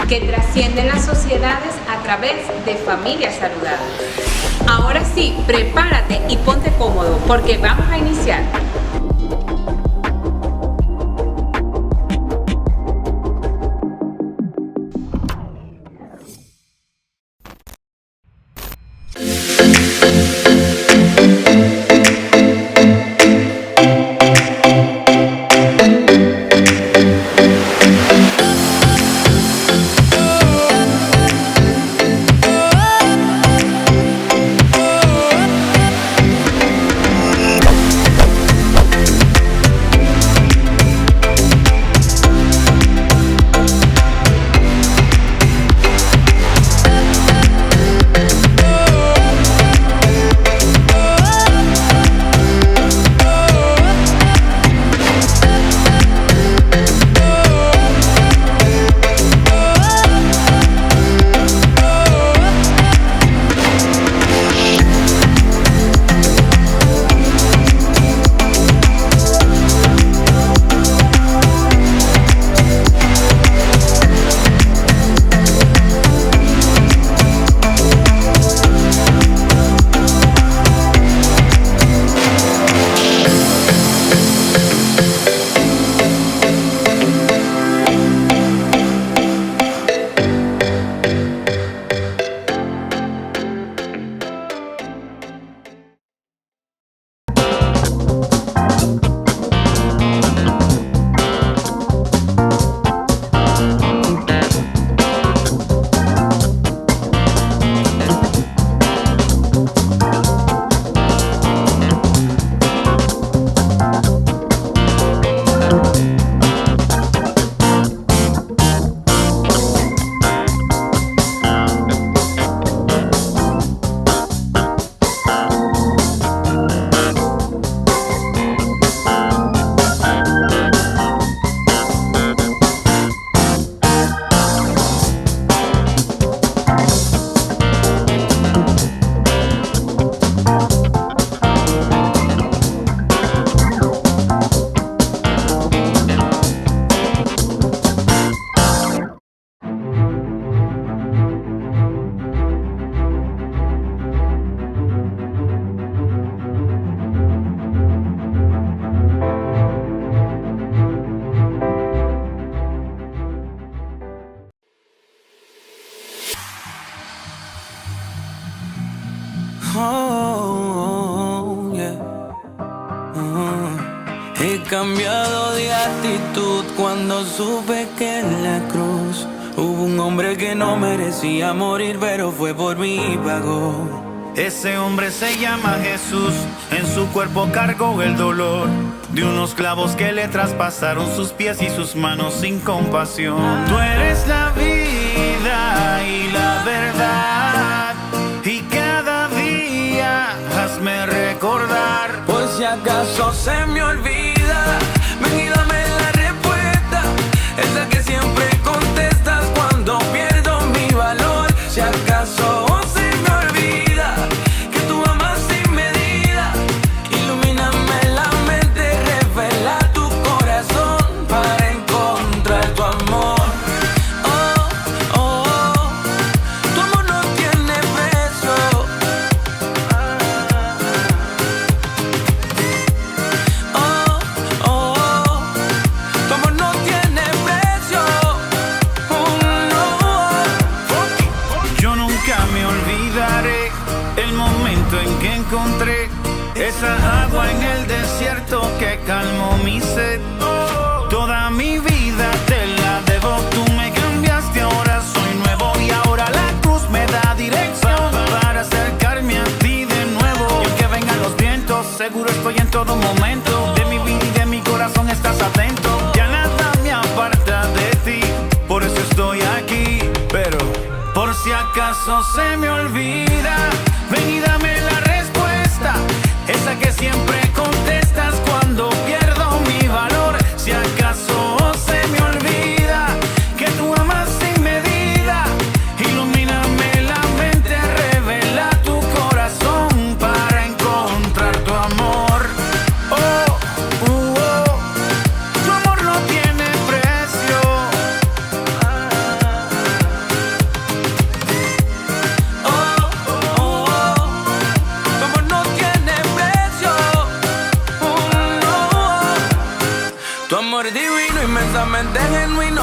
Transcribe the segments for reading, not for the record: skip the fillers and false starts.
que trascienden las sociedades a través de familias saludables. Ahora sí, prepárate y ponte cómodo porque vamos a iniciar. Oh, yeah. He cambiado de actitud cuando supe que en la cruz hubo un hombre que no merecía morir, pero fue por mí y pagó. Ese hombre se llama Jesús, en su cuerpo cargó el dolor de unos clavos que le traspasaron sus pies y sus manos sin compasión. Tú eres la vida y la verdad, y cada día hazme recordar. Por si acaso se me olvida, ven y dame la respuesta, esa que siempre contestas cuando pierdo mi valor. Si acaso encontré esa agua en el desierto que calmó mi sed. Toda mi vida te la debo, tú me cambiaste, ahora soy nuevo y ahora la cruz me da dirección para acercarme a ti de nuevo. Y aunque vengan los vientos, seguro estoy en todo momento. De mi vida y de mi corazón estás atento. Ya nada me aparta de ti, por eso estoy aquí. Pero por si acaso se me olvida, ven y dame la respuesta, esa que siempre contestas cuando pierdo mi valor. Si acaso se me olvida que tú amas sin medida, ilumíname la mente, revela tu corazón para encontrar tu amor. Oh, oh, tu amor no tiene precio.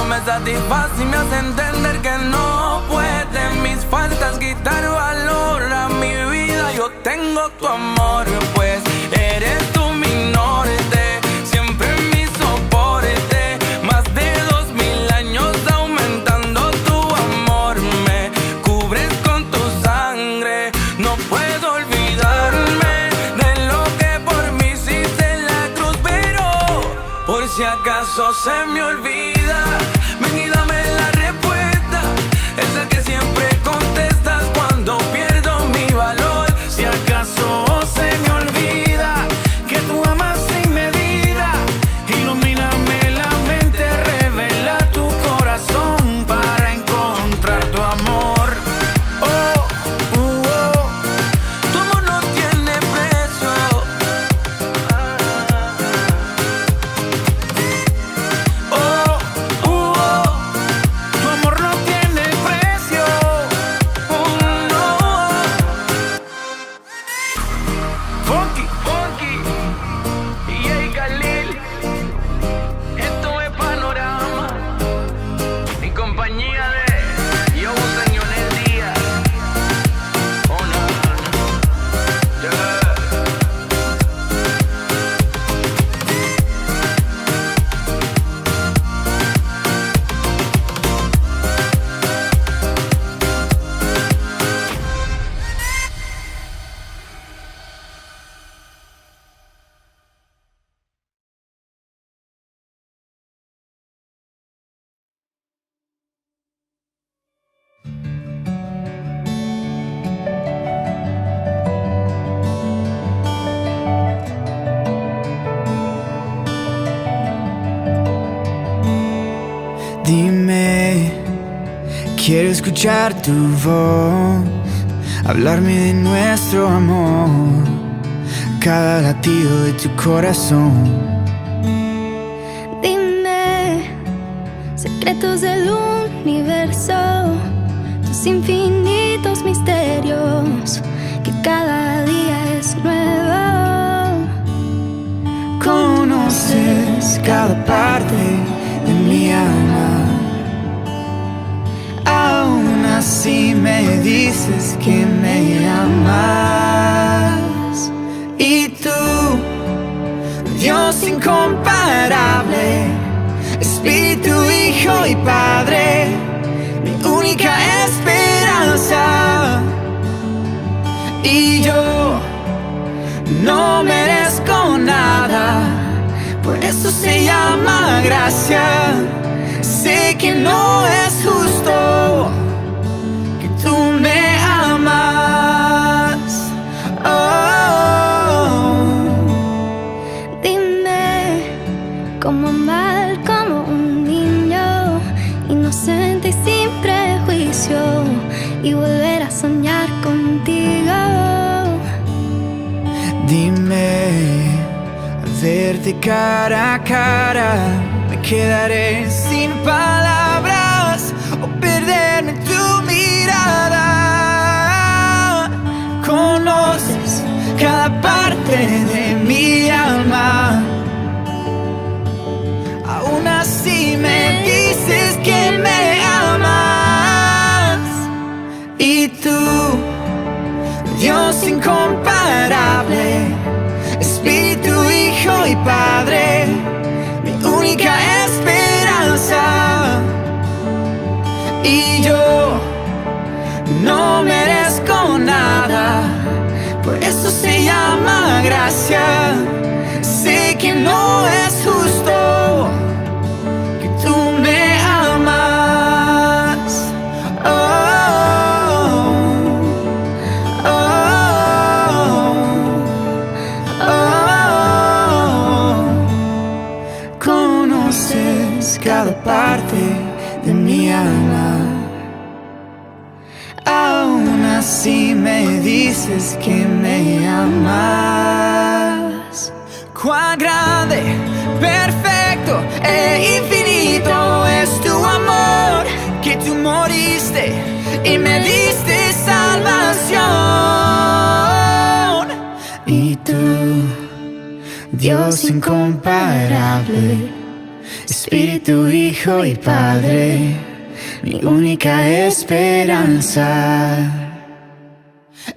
me satisface y me hace entender que no pueden mis faltas quitar valor a mi vida. Yo tengo tu amor, pues eres tú mi norte, siempre mi soporte. Más de 2000 años aumentando tu amor, me cubres con tu sangre. No puedo olvidarme de lo que por mí hiciste en la cruz, pero por si acaso se me olvida, ven y dame la respuesta, esa que siempre contestas cuando pierdo mi valor. Si acaso se me olvida que tú amas sin medida, ilumíname la mente, revela tu corazón para encontrar tu amor. Oh, oh. Tu amor no tiene precio. Oh, tu amor no tiene precio. No. Funky, funky, y hey, Khalil. Esto es Panorama, en compañía de Yo Señor el Día. Oh no, yeah. Dime, quiero escuchar tu voz, hablarme de nuestro amor, cada latido de tu corazón. Dime, secretos del universo, tus infinitos misterios, que cada día es nuevo. Conoces cada parte de mi alma, aún así me dices que me amas. Y tú, Dios incomparable, Espíritu, Hijo y Padre, mi única esperanza. Y yo no merezco nada, por eso se llama gracia. Sé que no es justo que tú me amas. Oh. Dime, cómo amar como un niño, inocente y sin prejuicio, y volver a soñar contigo. Dime, al verte cara a cara, me quedaré sin palabras o perderme en tu mirada. Conoces cada parte de mi alma, aún así me dices que me amas. Y tú, Dios incomparable, Espíritu, Hijo y Padre, mi única esperanza. Y yo no merezco nada, por eso se llama gracia. Sé que no es justo que tú me amas. Oh, oh, oh. Conoces cada parte de mi alma, aún así me dices que me amas. Cuán grande, perfecto e infinito es tu amor, que tú moriste y me diste salvación. Y tú, Dios incomparable, Espíritu, Hijo y Padre, mi única esperanza.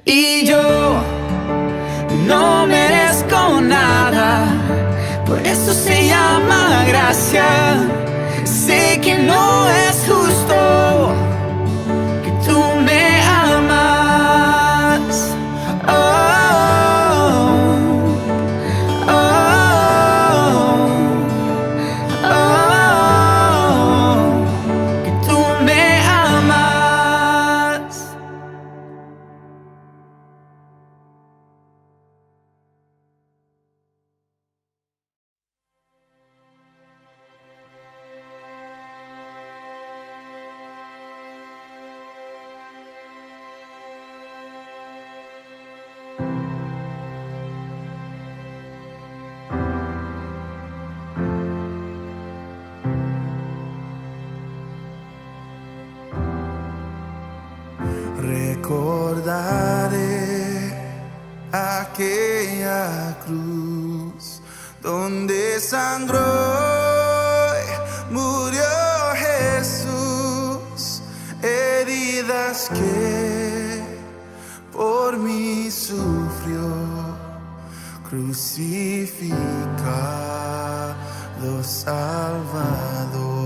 Y yo no merezco nada, por eso se llama gracia. Sé que no es justo que tú me amas. Oh, oh, oh, que tú me amas. Recordaré aquella cruz donde sangró y murió Jesús, heridas que por mí sufrió, crucificado Salvador.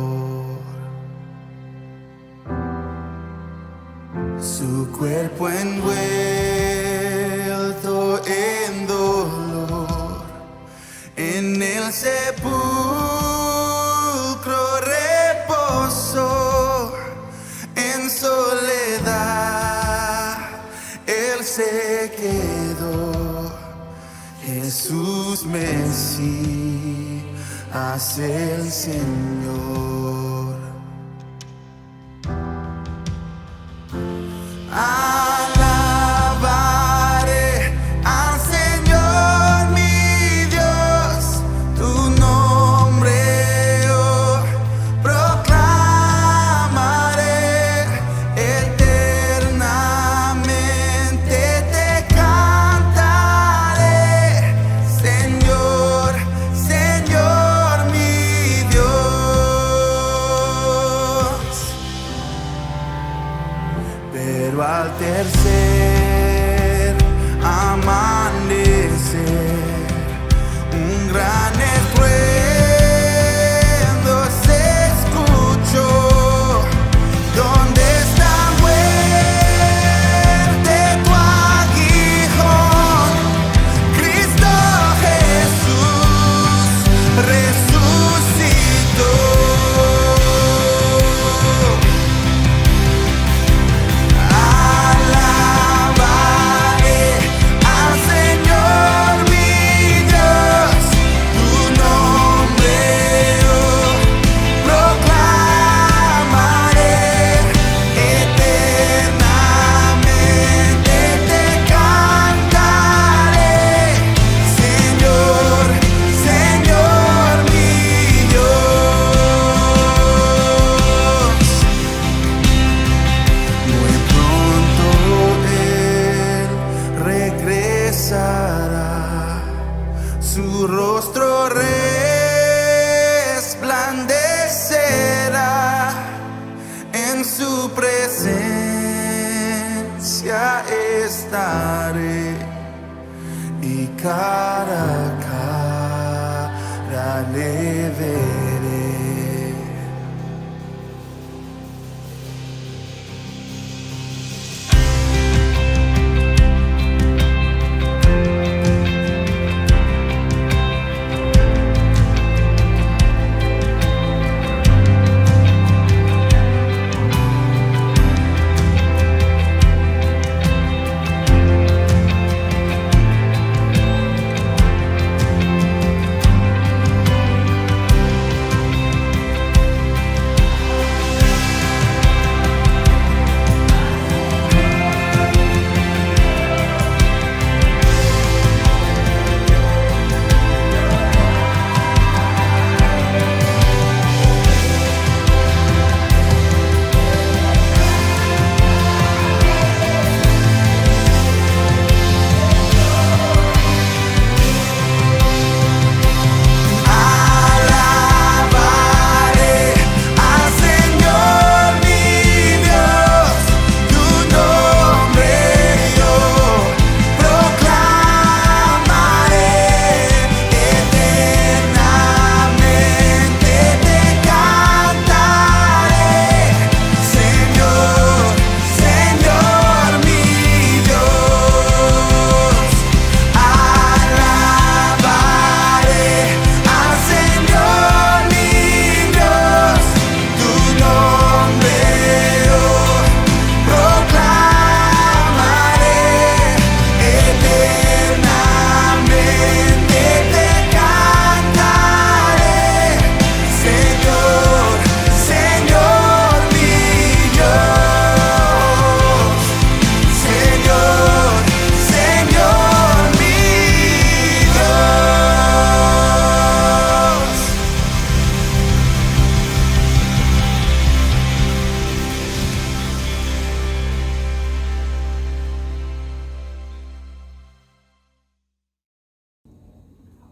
Su cuerpo envuelto en dolor, en el sepulcro reposó, en soledad Él se quedó. Jesús Mesías, el Señor. Alabaré al Señor mi Dios, tu nombre yo proclamaré, eternamente te cantaré, Señor, Señor mi Dios. Pero al tercer amanecer, un gran estruendo se escuchó. ¿Dónde está, muerte, tu aguijón? Cristo Jesús resucitó. Alabaré al Señor mi Dios, tu nombre yo proclamaré, eternamente te cantaré, Señor, Señor mi Dios. Muy pronto Él regresará, su rostro resplandecerá, en su presencia estaré, y cara a cara le veré.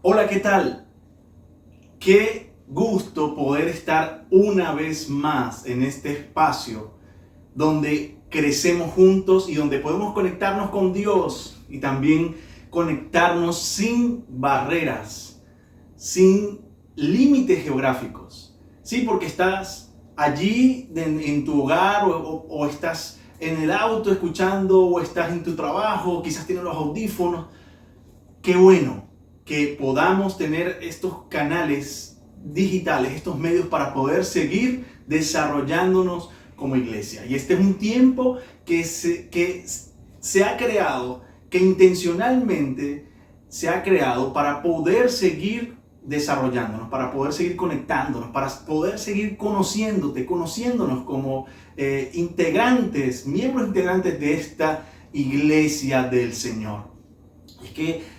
Hola, ¿qué tal? Qué gusto poder estar una vez más en este espacio donde crecemos juntos y donde podemos conectarnos con Dios y también conectarnos sin barreras, sin límites geográficos. Sí, porque estás allí en tu hogar o estás en el auto escuchando o estás en tu trabajo, quizás tienes los audífonos. Qué bueno que podamos tener estos canales digitales, estos medios para poder seguir desarrollándonos como iglesia. Y este es un tiempo que se ha creado, que intencionalmente se ha creado para poder seguir desarrollándonos, para poder seguir conectándonos, para poder seguir conociéndonos como integrantes, miembros integrantes de esta iglesia del Señor. Es que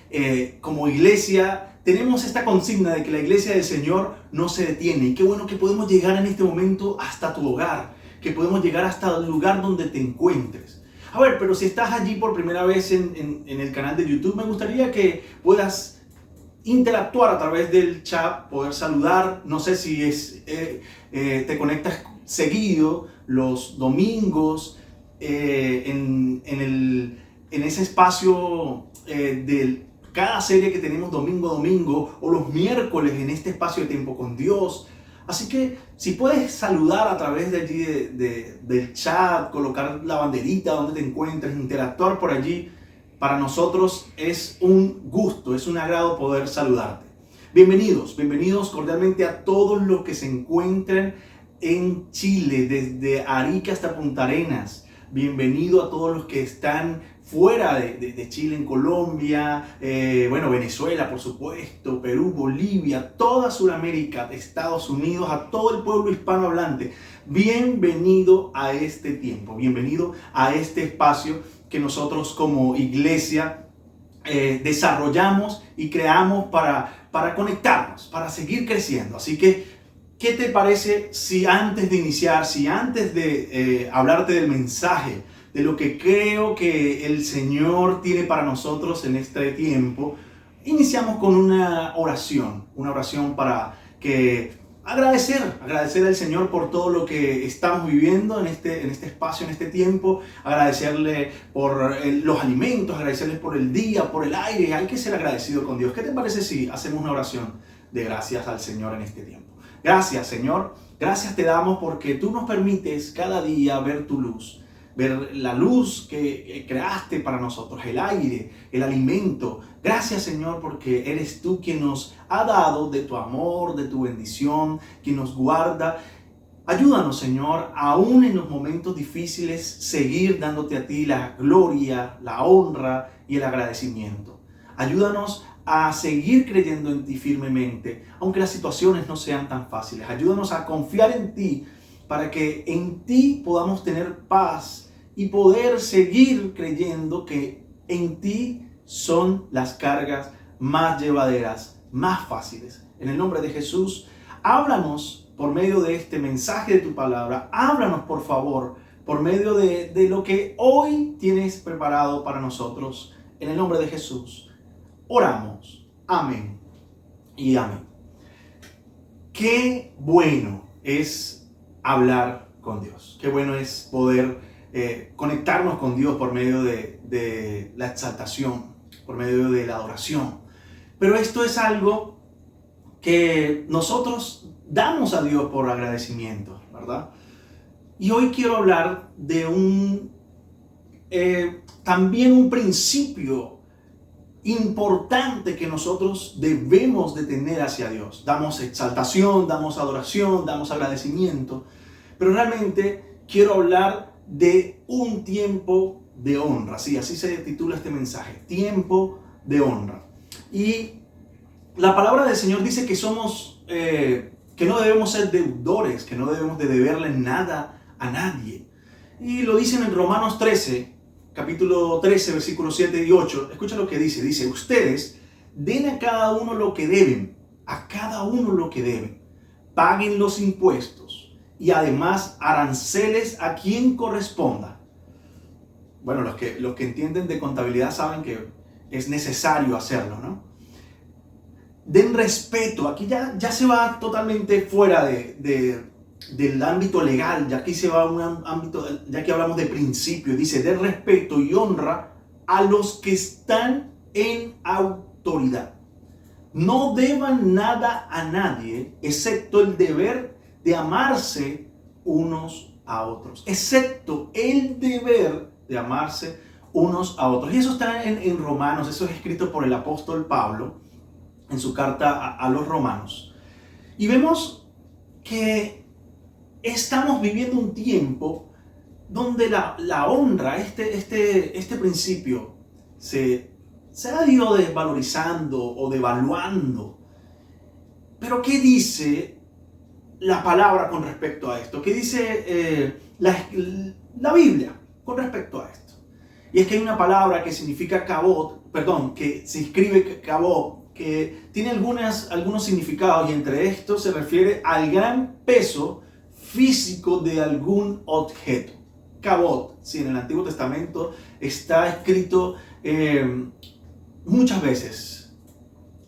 como iglesia tenemos esta consigna de que la iglesia del Señor no se detiene. Y qué bueno que podemos llegar en este momento hasta tu hogar, que podemos llegar hasta el lugar donde te encuentres. A ver, pero si estás allí por primera vez en el canal de YouTube, me gustaría que puedas interactuar a través del chat, poder saludar. No sé si te conectas seguido los domingos en ese espacio de cada serie que tenemos domingo a domingo, o los miércoles en este espacio de tiempo con Dios. Así que si puedes saludar a través de allí del chat, colocar la banderita donde te encuentres, interactuar por allí, para nosotros es un gusto, es un agrado poder saludarte. Bienvenidos cordialmente a todos los que se encuentren en Chile, desde Arica hasta Punta Arenas. Bienvenido a todos los que están fuera de Chile, en Colombia, Venezuela, por supuesto, Perú, Bolivia, toda Sudamérica, Estados Unidos, a todo el pueblo hispanohablante. Bienvenido a este tiempo, bienvenido a este espacio que nosotros como iglesia desarrollamos y creamos para conectarnos, para seguir creciendo. Así que, ¿qué te parece si antes de iniciar, si antes de hablarte del mensaje, de lo que creo que el Señor tiene para nosotros en este tiempo, iniciamos con una oración para agradecer al Señor por todo lo que estamos viviendo en este espacio, en este tiempo, agradecerle por los alimentos, agradecerle por el día, por el aire. Hay que ser agradecido con Dios. ¿Qué te parece si hacemos una oración de gracias al Señor en este tiempo? Gracias, Señor, gracias te damos porque tú nos permites cada día ver tu luz, ver la luz que creaste para nosotros, el aire, el alimento. Gracias, Señor, porque eres tú quien nos ha dado de tu amor, de tu bendición, quien nos guarda. Ayúdanos, Señor, aún en los momentos difíciles, seguir dándote a ti la gloria, la honra y el agradecimiento. Ayúdanos a seguir creyendo en ti firmemente, aunque las situaciones no sean tan fáciles. Ayúdanos a confiar en ti para que en ti podamos tener paz y poder seguir creyendo que en ti son las cargas más llevaderas, más fáciles. En el nombre de Jesús, háblanos por medio de este mensaje de tu palabra. Háblanos, por favor, por medio de lo que hoy tienes preparado para nosotros. En el nombre de Jesús, oramos. Amén y amén. Qué bueno es hablar con Dios. Qué bueno es poder conectarnos con Dios por medio de la exaltación, por medio de la adoración. Pero esto es algo que nosotros damos a Dios por agradecimiento, ¿verdad? Y hoy quiero hablar de también un principio importante que nosotros debemos de tener hacia Dios. Damos exaltación, damos adoración, damos agradecimiento, pero realmente quiero hablar de un tiempo de honra. Sí, así se titula este mensaje, tiempo de honra. Y la palabra del Señor dice que somos, que no debemos ser deudores, que no debemos de deberle nada a nadie. Y lo dicen en Romanos 13, capítulo 13, versículos 7 y 8. Escucha lo que dice. Dice, ustedes den a cada uno lo que deben, paguen los impuestos y además aranceles a quien corresponda. Bueno, los que entienden de contabilidad saben que es necesario hacerlo, ¿no? den respeto. Aquí ya se va totalmente fuera del ámbito legal, ya aquí se va a un ámbito, ya que hablamos de principio. Dice, den respeto y honra a los que están en autoridad. No deban nada a nadie, excepto el deber de amarse unos a otros. Excepto el deber de amarse unos a otros. Y eso está en Romanos, eso es escrito por el apóstol Pablo en su carta a los romanos. Y vemos que estamos viviendo un tiempo donde la honra, este principio, se ha ido desvalorizando o devaluando. Pero ¿qué dice la palabra con respecto a esto? ¿Qué dice la Biblia con respecto a esto? Y es que hay una palabra que significa que se escribe kabod, que tiene algunos significados, y entre estos se refiere al gran peso físico de algún objeto. Kabod, si en el Antiguo Testamento está escrito muchas veces,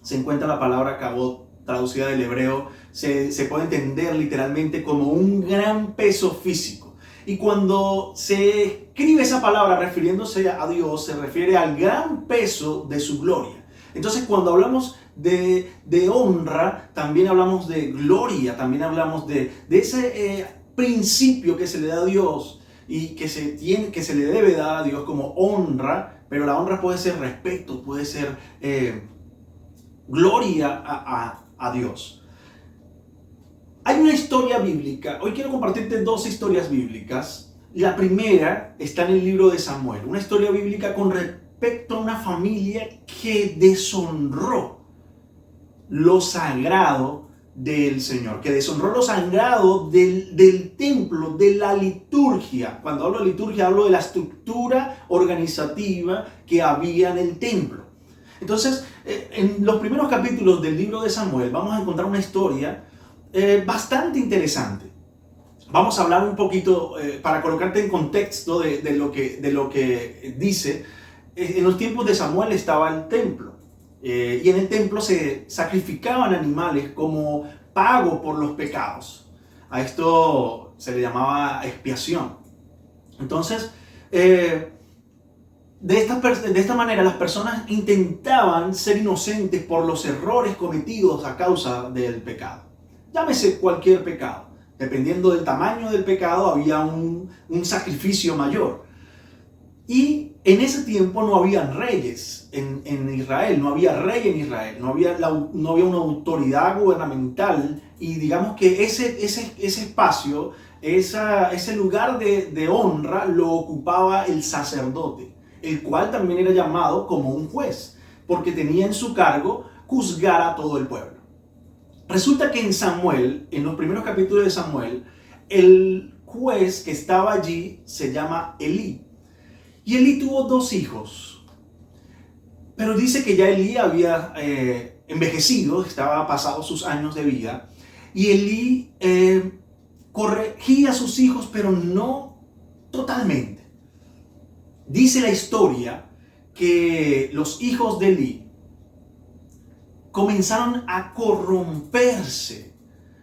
se encuentra la palabra kabod traducida del hebreo, se puede entender literalmente como un gran peso físico. Y cuando se escribe esa palabra refiriéndose a Dios, se refiere al gran peso de su gloria. Entonces, cuando hablamos de honra, también hablamos de gloria, también hablamos de ese principio que se le da a Dios y que se le debe dar a Dios como honra, pero la honra puede ser respeto, puede ser gloria a Dios. Hay una historia bíblica. Hoy quiero compartirte dos historias bíblicas. La primera está en el libro de Samuel, una historia bíblica con respecto a una familia que deshonró lo sagrado del Señor, que deshonró lo sagrado del templo, de la liturgia. Cuando hablo de liturgia, hablo de la estructura organizativa que había en el templo. Entonces, en los primeros capítulos del libro de Samuel vamos a encontrar una historia bastante interesante. Vamos a hablar un poquito, para colocarte en contexto de lo que dice. En los tiempos de Samuel estaba el templo. Y en el templo se sacrificaban animales como pago por los pecados. A esto se le llamaba expiación. Entonces, de esta manera las personas intentaban ser inocentes por los errores cometidos a causa del pecado. Llámese cualquier pecado. Dependiendo del tamaño del pecado había un sacrificio mayor. Y en ese tiempo no había reyes en Israel, no había rey en Israel, no había una autoridad gubernamental, y digamos que ese espacio, ese lugar de honra lo ocupaba el sacerdote, el cual también era llamado como un juez, porque tenía en su cargo juzgar a todo el pueblo. Resulta que en los primeros capítulos de Samuel, el juez que estaba allí se llama Elí. Y Elí tuvo 2 hijos, pero dice que ya Elí había envejecido, estaba pasado sus años de vida, y Elí corregía a sus hijos, pero no totalmente. Dice la historia que los hijos de Elí comenzaron a corromperse,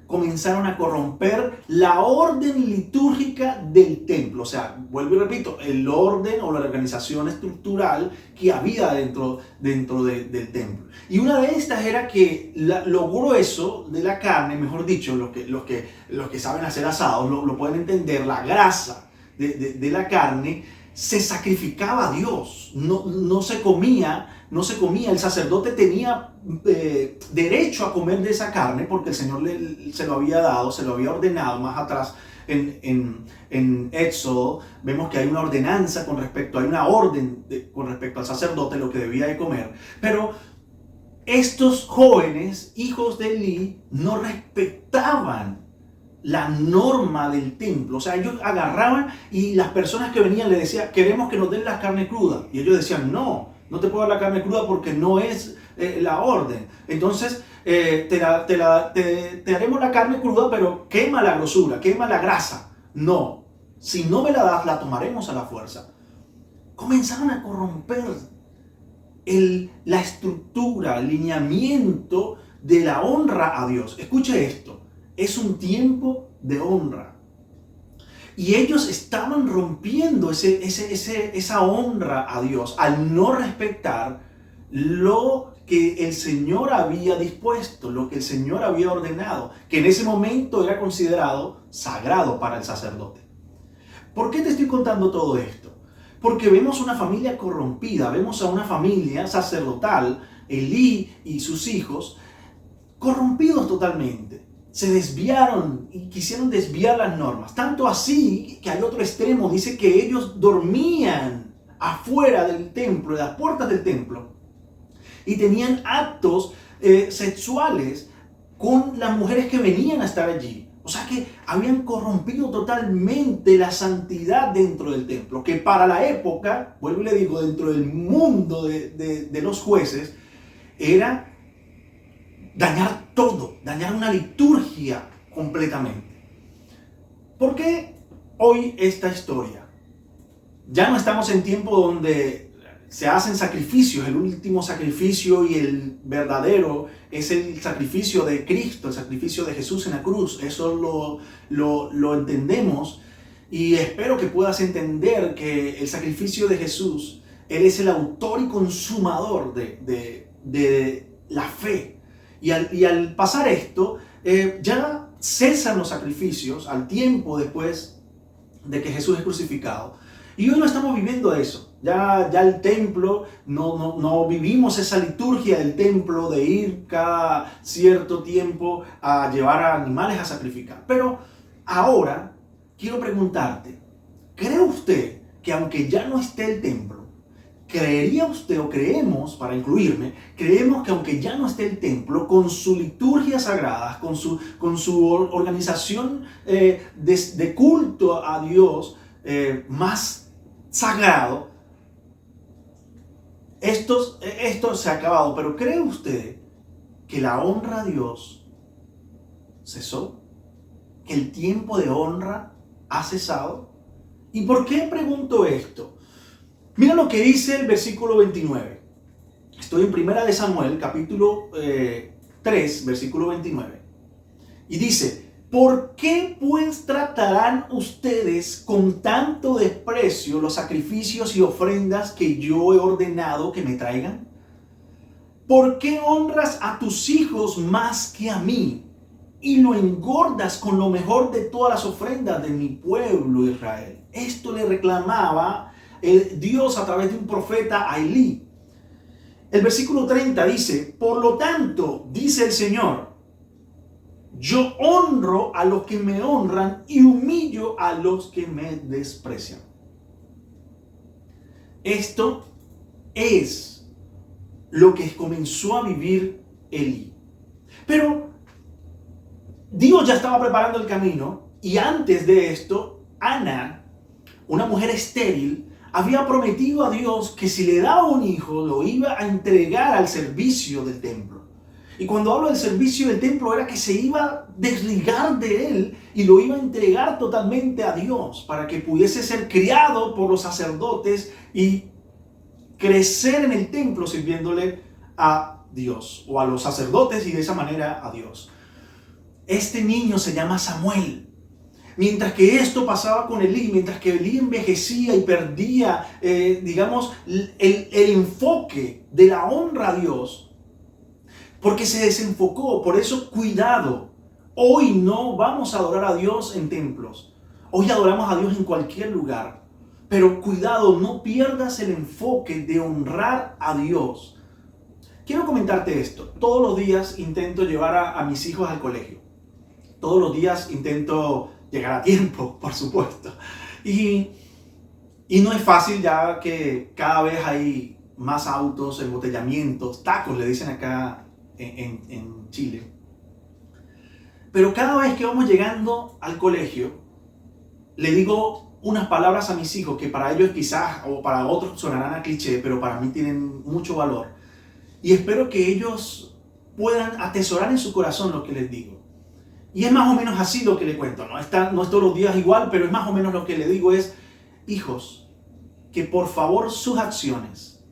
comenzaron a corromper la orden litúrgica del templo. O sea, vuelvo y repito, el orden o la organización estructural que había dentro del templo. Y una de estas era que lo grueso de la carne, mejor dicho, los que saben hacer asados lo pueden entender, la grasa de la carne se sacrificaba a Dios, no se comía. El sacerdote tenía derecho a comer de esa carne porque el Señor se lo había dado, se lo había ordenado. Más atrás en Éxodo vemos que hay una ordenanza hay una orden con respecto al sacerdote, lo que debía de comer. Pero estos jóvenes, hijos de Elí, no respetaban la norma del templo. O sea, ellos agarraban y las personas que venían le decían: queremos que nos den la carne cruda. Y ellos decían: no te puedo dar la carne cruda porque no es la orden. Entonces te daremos la carne cruda, pero quema la grosura, quema la grasa. No, si no me la das, la tomaremos a la fuerza. Comenzaron a corromper la estructura, el lineamiento de la honra a Dios. Escuche esto, es un tiempo de honra. Y ellos estaban rompiendo esa honra a Dios al no respetar lo que el Señor había dispuesto, lo que el Señor había ordenado, que en ese momento era considerado sagrado para el sacerdote. ¿Por qué te estoy contando todo esto? Porque vemos una familia corrompida, vemos a una familia sacerdotal, Elí y sus hijos, corrompidos totalmente. Se desviaron y quisieron desviar las normas. Tanto así que al otro extremo dice que ellos dormían afuera del templo, de las puertas del templo, y tenían actos sexuales con las mujeres que venían a estar allí. O sea que habían corrompido totalmente la santidad dentro del templo, que para la época, vuelvo y le digo, dentro del mundo de los jueces, era dañar todo, dañar una liturgia completamente. ¿Por qué hoy esta historia? Ya no estamos en tiempo donde se hacen sacrificios. El último sacrificio y el verdadero es el sacrificio de Cristo, el sacrificio de Jesús en la cruz. Eso lo entendemos y espero que puedas entender que el sacrificio de Jesús, Él es el autor y consumador de la fe. Y al pasar esto, ya cesan los sacrificios al tiempo después de que Jesús es crucificado. Y hoy no estamos viviendo eso. Ya el templo, no vivimos esa liturgia del templo de ir cada cierto tiempo a llevar a animales a sacrificar. Pero ahora quiero preguntarte, ¿cree usted que aunque ya no esté el templo, creería usted o creemos, para incluirme, creemos que aunque ya no esté el templo, con su liturgia sagrada, con su organización de culto a Dios más sagrado, esto se ha acabado? Pero ¿cree usted que la honra a Dios cesó? ¿Que el tiempo de honra ha cesado? ¿Y por qué pregunto esto? Mira lo que dice el versículo 29. Estoy en Primera de Samuel, capítulo 3, versículo 29. Y dice: ¿por qué pues tratarán ustedes con tanto desprecio los sacrificios y ofrendas que yo he ordenado que me traigan? ¿Por qué honras a tus hijos más que a mí y lo engordas con lo mejor de todas las ofrendas de mi pueblo Israel? Esto le reclamaba Dios a través de un profeta a Elí. El versículo 30 dice: por lo tanto, dice el Señor, yo honro a los que me honran y humillo a los que me desprecian. Esto es lo que comenzó a vivir Elí. Pero Dios ya estaba preparando el camino, y antes de esto, Ana, una mujer estéril, había prometido a Dios que si le daba un hijo, lo iba a entregar al servicio del templo. Y cuando hablo del servicio del templo, era que se iba a desligar de él y lo iba a entregar totalmente a Dios para que pudiese ser criado por los sacerdotes y crecer en el templo sirviéndole a Dios, o a los sacerdotes, y de esa manera a Dios. Este niño se llama Samuel. Mientras que esto pasaba con Elí, mientras que Elí envejecía y perdía, el enfoque de la honra a Dios, porque se desenfocó. Por eso, cuidado. Hoy no vamos a adorar a Dios en templos. Hoy adoramos a Dios en cualquier lugar. Pero cuidado, no pierdas el enfoque de honrar a Dios. Quiero comentarte esto. Todos los días intento llevar a mis hijos al colegio. Todos los días intento llegar a tiempo, por supuesto. Y no es fácil, ya que cada vez hay más autos, embotellamientos, tacos le dicen acá en Chile. Pero cada vez que vamos llegando al colegio, le digo unas palabras a mis hijos que para ellos quizás, o para otros sonarán a cliché, pero para mí tienen mucho valor. Y espero que ellos puedan atesorar en su corazón lo que les digo. Y es más o menos así lo que le cuento. No es todos los días igual, pero es más o menos lo que le digo es: hijos, que por favor sus acciones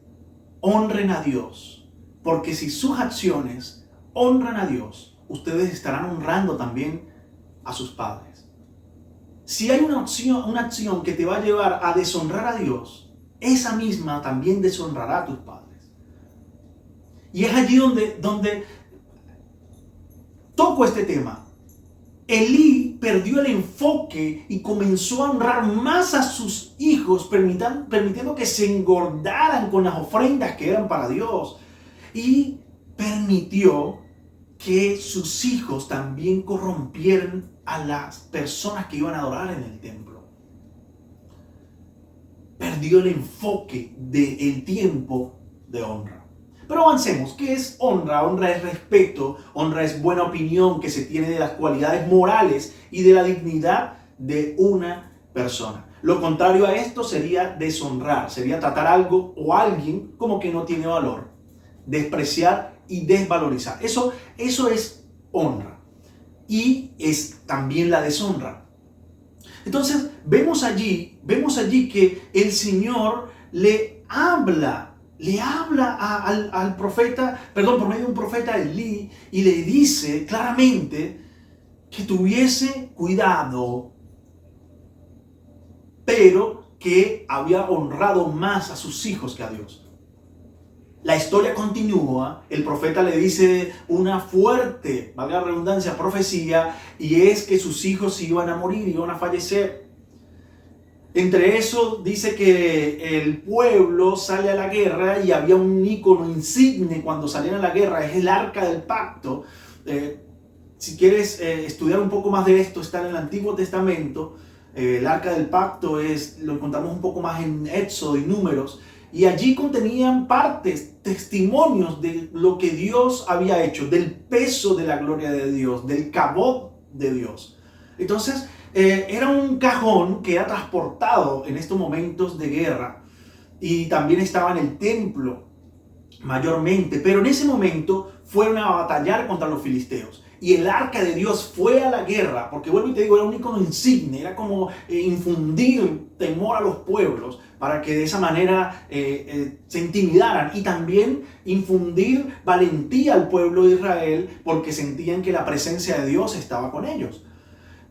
honren a Dios. Porque si sus acciones honran a Dios, ustedes estarán honrando también a sus padres. Si hay una acción que te va a llevar a deshonrar a Dios, esa misma también deshonrará a tus padres. Y es allí donde toco este tema. Elí perdió el enfoque y comenzó a honrar más a sus hijos, permitiendo que se engordaran con las ofrendas que eran para Dios. Y permitió que sus hijos también corrompieran a las personas que iban a adorar en el templo. Perdió el enfoque del tiempo de honra. Pero avancemos. ¿Qué es honra? Honra es respeto, honra es buena opinión que se tiene de las cualidades morales y de la dignidad de una persona. Lo contrario a esto sería deshonrar, sería tratar algo o alguien como que no tiene valor, despreciar y desvalorizar. Eso es honra y es también la deshonra. Entonces vemos allí que el Señor le habla al profeta, por medio de un profeta Elí, y le dice claramente que tuviese cuidado, pero que había honrado más a sus hijos que a Dios. La historia continúa, el profeta le dice una fuerte, valga la redundancia, profecía, y es que sus hijos iban a morir, iban a fallecer. Entre eso dice que el pueblo sale a la guerra y había un ícono insigne cuando salían a la guerra, es el Arca del Pacto. Si quieres estudiar un poco más de esto, está en el Antiguo Testamento. El Arca del Pacto lo encontramos un poco más en Éxodo y Números. Y allí contenían partes, testimonios de lo que Dios había hecho, del peso de la gloria de Dios, del cabot de Dios. Entonces, era un cajón que era transportado en estos momentos de guerra y también estaba en el templo mayormente, pero en ese momento fueron a batallar contra los filisteos y el arca de Dios fue a la guerra, porque vuelvo y te digo, era un icono insigne, era como infundir temor a los pueblos para que de esa manera se intimidaran y también infundir valentía al pueblo de Israel porque sentían que la presencia de Dios estaba con ellos.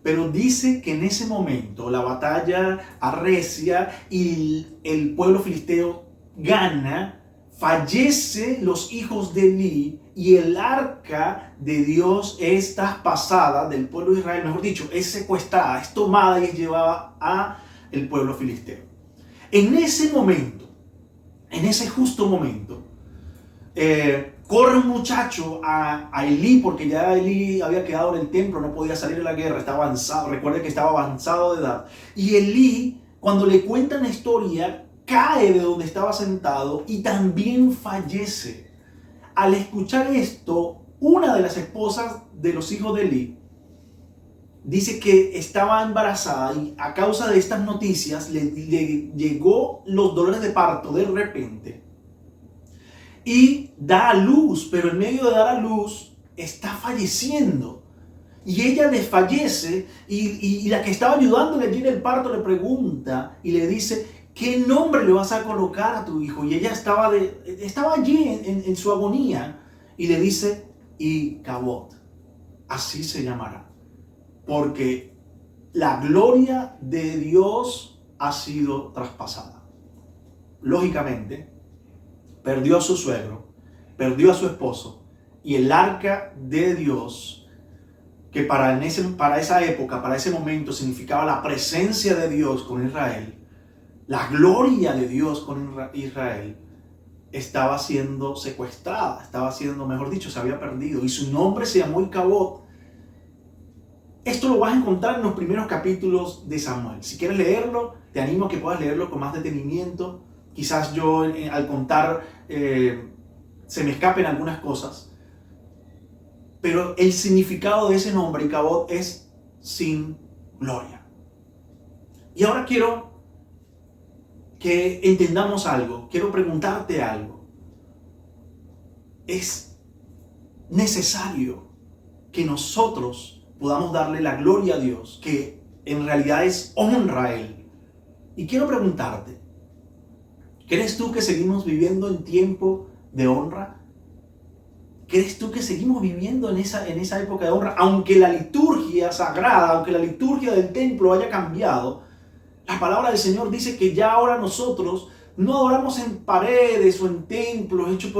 Pero dice que en ese momento la batalla arrecia y el pueblo filisteo gana, fallece los hijos de Elí y el arca de Dios es traspasada del pueblo de Israel, mejor dicho, es secuestrada, es tomada y es llevada a el pueblo filisteo. En ese momento, en ese justo momento, corre un muchacho a Elí, porque ya Elí había quedado en el templo, no podía salir de la guerra, estaba avanzado, recuerde que estaba avanzado de edad. Y Elí, cuando le cuentan la historia, cae de donde estaba sentado y también fallece. Al escuchar esto, una de las esposas de los hijos de Elí dice que estaba embarazada y a causa de estas noticias le llegó los dolores de parto de repente. Y da a luz, pero en medio de dar a luz está falleciendo. Y ella desfallece y la que estaba ayudándole allí en el parto le pregunta y le dice, ¿qué nombre le vas a colocar a tu hijo? Y ella estaba allí en su agonía y le dice, Icabod, así se llamará. Porque la gloria de Dios ha sido traspasada. Lógicamente, perdió a su suegro, perdió a su esposo y el arca de Dios, que para esa época, para ese momento significaba la presencia de Dios con Israel, la gloria de Dios con Israel, estaba siendo secuestrada, mejor dicho, se había perdido y su nombre se llamó Icabod. Esto lo vas a encontrar en los primeros capítulos de Samuel. Si quieres leerlo, te animo a que puedas leerlo con más detenimiento. Quizás yo al contar se me escapen algunas cosas. Pero el significado de ese nombre, Icabod, es sin gloria. Y ahora quiero que entendamos algo. Quiero preguntarte algo. Es necesario que nosotros podamos darle la gloria a Dios, que en realidad es honra a Él. Y quiero preguntarte, ¿crees tú que seguimos viviendo en tiempo de honra? ¿Crees tú que seguimos viviendo en esa época de honra? Aunque la liturgia sagrada, aunque la liturgia del templo haya cambiado, la palabra del Señor dice que ya ahora nosotros no adoramos en paredes o en templos hechos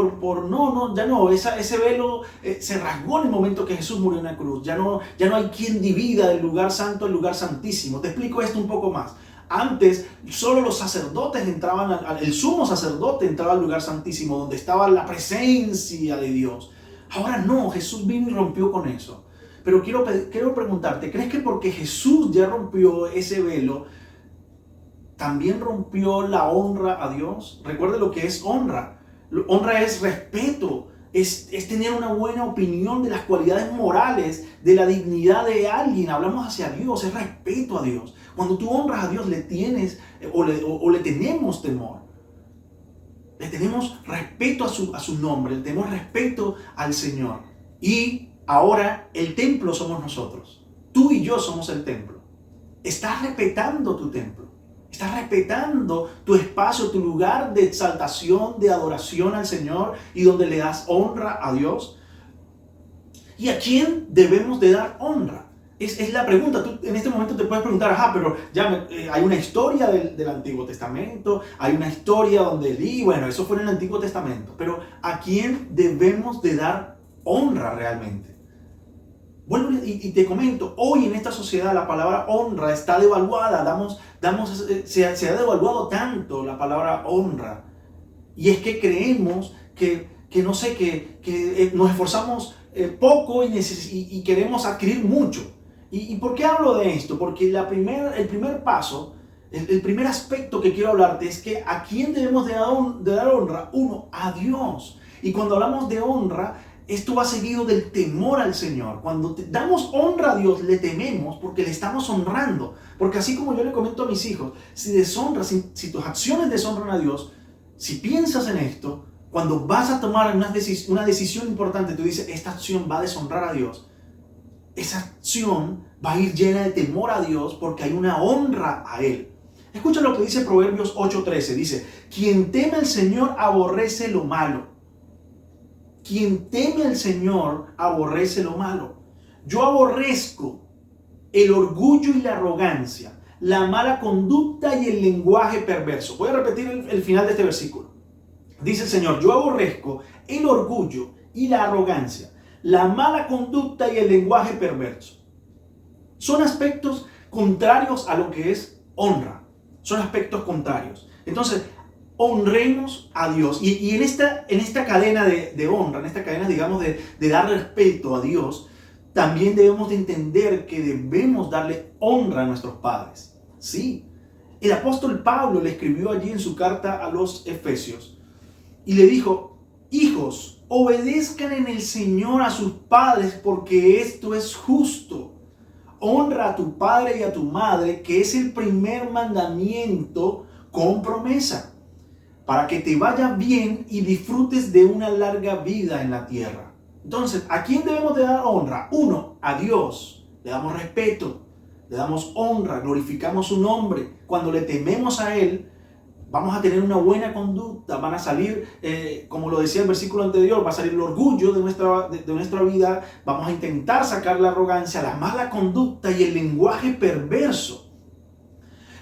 ese velo se rasgó en el momento que Jesús murió en la cruz. Ya no hay quien divida el lugar santo al lugar santísimo. Te explico esto un poco más. Antes solo los sacerdotes entraban, el sumo sacerdote entraba al lugar santísimo, donde estaba la presencia de Dios. Ahora no, Jesús vino y rompió con eso. Pero quiero preguntarte, ¿crees que porque Jesús ya rompió ese velo, también rompió la honra a Dios? Recuerde lo que es honra. Honra es respeto, es tener una buena opinión de las cualidades morales, de la dignidad de alguien. Hablamos hacia Dios, es respeto a Dios. Cuando tú honras a Dios, le tienes o le tenemos temor. Le tenemos respeto a su nombre, le tenemos respeto al Señor. Y ahora el templo somos nosotros. Tú y yo somos el templo. Estás respetando tu templo. Estás respetando tu espacio, tu lugar de exaltación, de adoración al Señor y donde le das honra a Dios. ¿Y a quién debemos de dar honra? Es la pregunta. Tú en este momento te puedes preguntar, pero ya hay una historia del Antiguo Testamento, hay una historia donde bueno, eso fue en el Antiguo Testamento, pero ¿a quién debemos de dar honra realmente? Bueno, y te comento, hoy en esta sociedad la palabra honra está devaluada, se ha devaluado tanto la palabra honra, y es que creemos que nos esforzamos poco y queremos adquirir mucho. ¿Y por qué hablo de esto? Porque el primer paso, el primer aspecto que quiero hablarte es que ¿a quién debemos de dar honra? Uno, a Dios. Y cuando hablamos de honra, esto va seguido del temor al Señor. Cuando damos honra a Dios, le tememos porque le estamos honrando. Porque así como yo le comento a mis hijos, si tus acciones deshonran a Dios, si piensas en esto, cuando vas a tomar una decisión importante, tú dices, esta acción va a deshonrar a Dios. Esa acción va a ir llena de temor a Dios porque hay una honra a Él. Escucha lo que dice Proverbios 8:13. Dice, quien teme al Señor aborrece lo malo. Quien teme al Señor aborrece lo malo. Yo aborrezco el orgullo y la arrogancia, la mala conducta y el lenguaje perverso. Voy a repetir el final de este versículo. Dice el Señor, yo aborrezco el orgullo y la arrogancia, la mala conducta y el lenguaje perverso. Son aspectos contrarios a lo que es honra. Son aspectos contrarios. Entonces, honremos a Dios. Y en esta cadena de honra, en esta cadena, digamos, de dar respeto a Dios, también debemos de entender que debemos darle honra a nuestros padres. Sí. El apóstol Pablo le escribió allí en su carta a los Efesios y le dijo, hijos, obedezcan en el Señor a sus padres porque esto es justo. Honra a tu padre y a tu madre, que es el primer mandamiento con promesa, para que te vaya bien y disfrutes de una larga vida en la tierra. Entonces, ¿a quién debemos de dar honra? Uno, a Dios. Le damos respeto, le damos honra, glorificamos su nombre. Cuando le tememos a Él, vamos a tener una buena conducta, van a salir, como lo decía el versículo anterior, va a salir el orgullo de nuestra vida, vamos a intentar sacar la arrogancia, la mala conducta y el lenguaje perverso.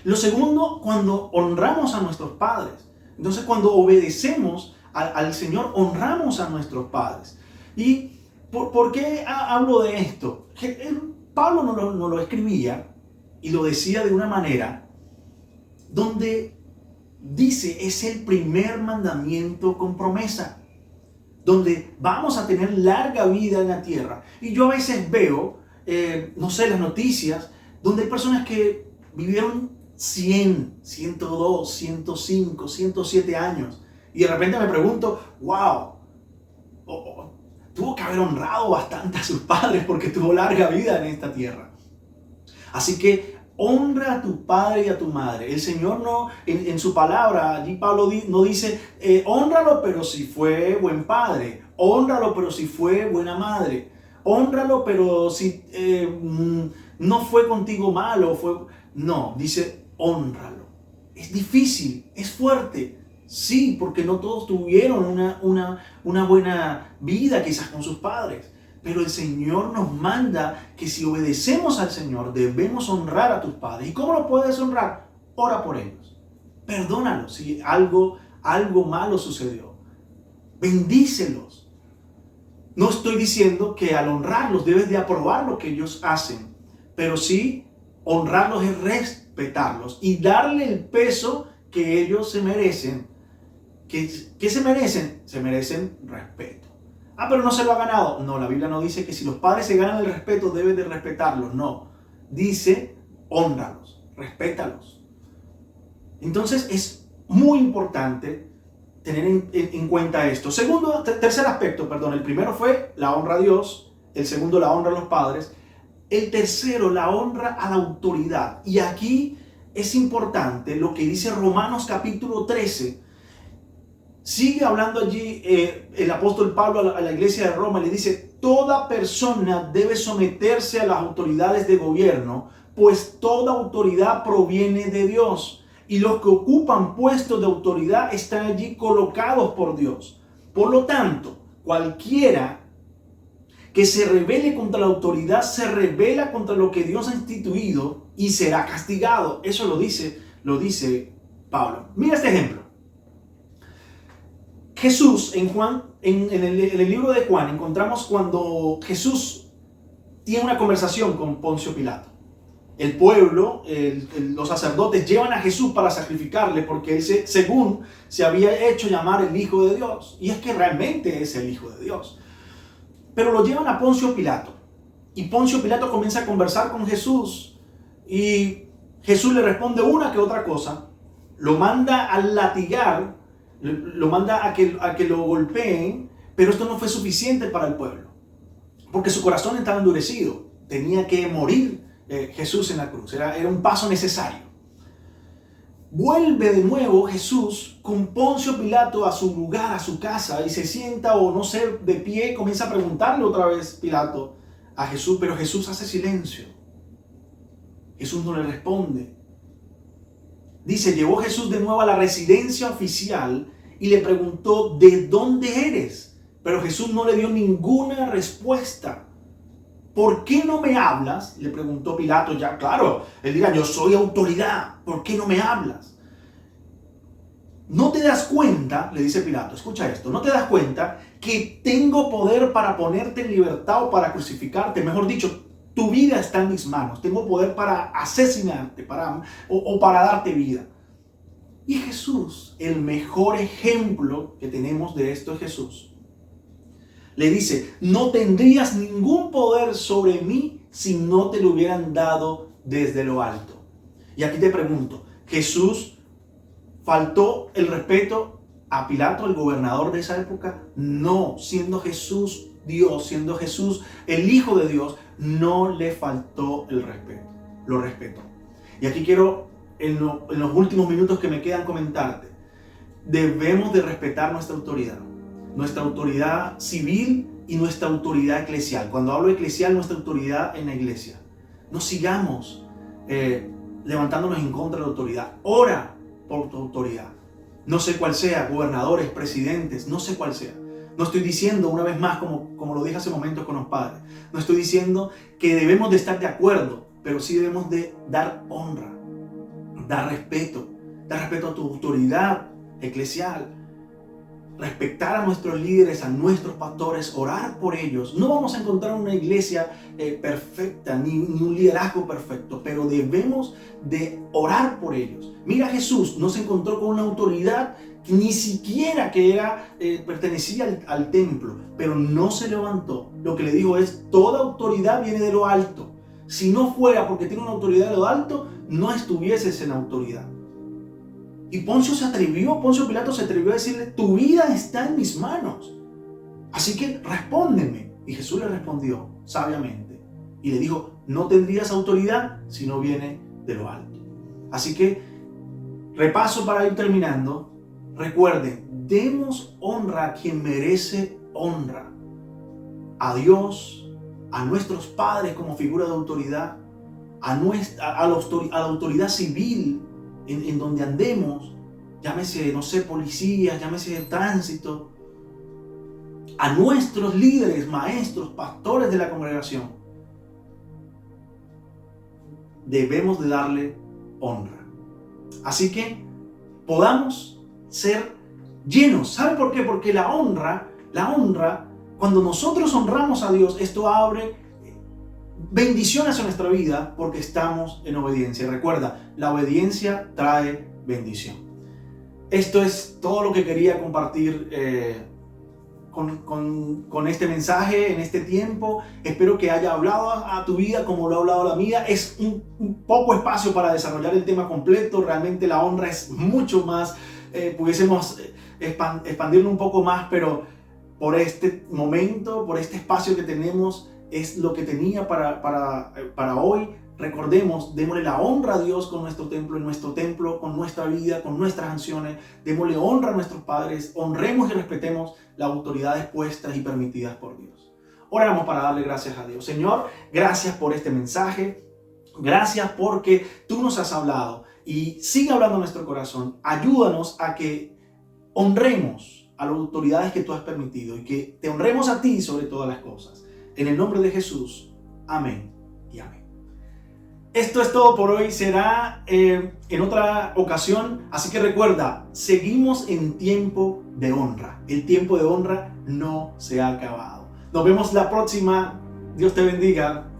Lo segundo, cuando honramos a nuestros padres. Entonces, cuando obedecemos al Señor, honramos a nuestros padres. ¿Y por qué hablo de esto? Pablo no lo escribía y lo decía de una manera donde dice, es el primer mandamiento con promesa, donde vamos a tener larga vida en la tierra. Y yo a veces veo, las noticias, donde hay personas que vivieron 100, 102, 105, 107 años. Y de repente me pregunto, wow, tuvo que haber honrado bastante a sus padres porque tuvo larga vida en esta tierra. Así que honra a tu padre y a tu madre. El Señor no, en su palabra, allí Pablo no dice, hónralo pero si fue buen padre, hónralo pero si fue buena madre, hónralo pero si no fue contigo malo, no, dice hónralo. Es difícil, es fuerte, Sí, porque no todos tuvieron una buena vida quizás con sus padres. Pero el Señor nos manda que si obedecemos al Señor debemos honrar a tus padres. ¿Y cómo lo puedes honrar? Ora por ellos. Perdónalos si algo malo sucedió. Bendícelos. No estoy diciendo que al honrarlos debes de aprobar lo que ellos hacen, pero sí honrarlos es respetarlos y darle el peso que ellos se merecen. ¿Qué se merecen? Se merecen respeto. Pero no se lo ha ganado. No, la Biblia no dice que si los padres se ganan el respeto debes de respetarlos. No, dice hónralos, respétalos. Entonces es muy importante tener en cuenta esto. Tercer aspecto, el primero fue la honra a Dios, el segundo la honra a los padres, el tercero la honra a la autoridad. Y aquí es importante lo que dice Romanos capítulo 13. Sigue hablando allí el apóstol Pablo a la iglesia de Roma, le dice: toda persona debe someterse a las autoridades de gobierno, pues toda autoridad proviene de Dios. Y los que ocupan puestos de autoridad están allí colocados por Dios. Por lo tanto, cualquiera que se rebele contra la autoridad se rebela contra lo que Dios ha instituido y será castigado. Eso lo dice Pablo. Mira este ejemplo. Jesús, en el libro de Juan, encontramos cuando Jesús tiene una conversación con Poncio Pilato. El pueblo, los sacerdotes llevan a Jesús para sacrificarle porque él según se había hecho llamar el Hijo de Dios. Y es que realmente es el Hijo de Dios. Pero lo llevan a Poncio Pilato. Y Poncio Pilato comienza a conversar con Jesús. Y Jesús le responde una que otra cosa. Lo manda a latigar. Lo manda a que lo golpeen. Pero esto no fue suficiente para el pueblo. Porque su corazón estaba endurecido. Tenía que morir Jesús en la cruz. Era un paso necesario. Vuelve de nuevo Jesús con Poncio Pilato a su lugar, a su casa, y se sienta, o no sé, de pie, comienza a preguntarle otra vez Pilato a Jesús, pero Jesús hace silencio. Jesús no le responde. Dice, llevó Jesús de nuevo a la residencia oficial y le preguntó: ¿de dónde eres? Pero Jesús no le dio ninguna respuesta. ¿Por qué no me hablas? Le preguntó Pilato. Ya, claro, él dirá: yo soy autoridad, ¿por qué no me hablas? ¿No te das cuenta? Le dice Pilato, escucha esto, ¿no te das cuenta que tengo poder para ponerte en libertad o para crucificarte? Mejor dicho, tu vida está en mis manos. Tengo poder para asesinarte o para darte vida. Y Jesús, el mejor ejemplo que tenemos de esto es Jesús. Le dice: no tendrías ningún poder sobre mí si no te lo hubieran dado desde lo alto. Y aquí te pregunto, ¿Jesús faltó el respeto a Pilato, el gobernador de esa época? No, siendo Jesús Dios, siendo Jesús el Hijo de Dios, no le faltó el respeto, lo respetó. Y aquí quiero, en los últimos minutos que me quedan, comentarte: debemos de respetar nuestra autoridad civil y nuestra autoridad eclesial. Cuando hablo de eclesial, nuestra autoridad en la iglesia. No sigamos levantándonos en contra de la autoridad. Ora por tu autoridad. No sé cuál sea, gobernadores, presidentes, no sé cuál sea. No estoy diciendo, una vez más, como lo dije hace momentos con los padres, no estoy diciendo que debemos de estar de acuerdo, pero sí debemos de dar honra, dar respeto a tu autoridad eclesial. Respetar a nuestros líderes, a nuestros pastores, orar por ellos. No vamos a encontrar una iglesia perfecta, ni un liderazgo perfecto, pero debemos de orar por ellos. Mira, Jesús no se encontró con una autoridad que ni siquiera pertenecía al templo, pero no se levantó. Lo que le dijo es: toda autoridad viene de lo alto. Si no fuera porque tiene una autoridad de lo alto, no estuvieses en autoridad. Y Poncio Pilato se atrevió a decirle: tu vida está en mis manos, así que respóndeme. Y Jesús le respondió sabiamente y le dijo: no tendrías autoridad si no viene de lo alto. Así que, repaso para ir terminando. Recuerden, demos honra a quien merece honra. A Dios, a nuestros padres como figura de autoridad, a la autoridad civil en donde andemos, llámese, no sé, policías, llámese tránsito, a nuestros líderes, maestros, pastores de la congregación, debemos de darle honra. Así que podamos ser llenos. ¿Sabe por qué? Porque la honra, cuando nosotros honramos a Dios, esto abre bendiciones a nuestra vida porque estamos en obediencia. Recuerda, la obediencia trae bendición. Esto es todo lo que quería compartir con este mensaje en este tiempo. Espero que haya hablado a tu vida como lo ha hablado la mía. Es un poco espacio para desarrollar el tema completo. Realmente la honra es mucho más. Pudiésemos expandirlo un poco más, pero por este momento, por este espacio que tenemos, es lo que tenía para hoy. Recordemos, démosle la honra a Dios con nuestro templo, con nuestra vida, con nuestras acciones. Démosle honra a nuestros padres, honremos y respetemos las autoridades puestas y permitidas por Dios. Oramos para darle gracias a Dios. Señor, gracias por este mensaje. Gracias porque tú nos has hablado y sigue hablando en nuestro corazón. Ayúdanos a que honremos a las autoridades que tú has permitido y que te honremos a ti sobre todas las cosas. En el nombre de Jesús. Amén y amén. Esto es todo por hoy. Será en otra ocasión. Así que recuerda, seguimos en tiempo de honra. El tiempo de honra no se ha acabado. Nos vemos la próxima. Dios te bendiga.